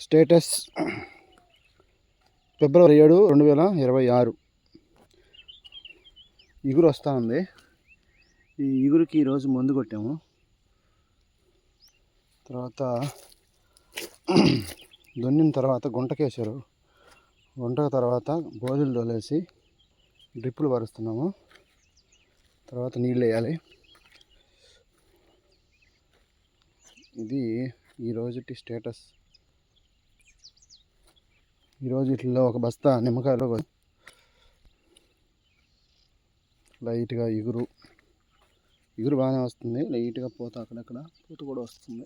Status ఫిబ్రవరి 7, 2026. ఇగురు వస్తూ ఉంది. ఈ ఇగురికి ఈరోజు మందు కొట్టాము. తర్వాత దున్నిన తర్వాత గుంటకేసారు. గుంట తర్వాత గోధులు తోలేసి డ్రిప్పులు పరుస్తున్నాము. తర్వాత నీళ్ళు వేయాలి. ఇది ఈరోజుటి స్టేటస్. ఈరోజు ఇట్లా ఒక బస్తా నిమ్మకాయలు లైట్గా ఇగురు బాగానే వస్తుంది. లైట్గా పూత అక్కడక్కడ పూత కూడా వస్తుంది.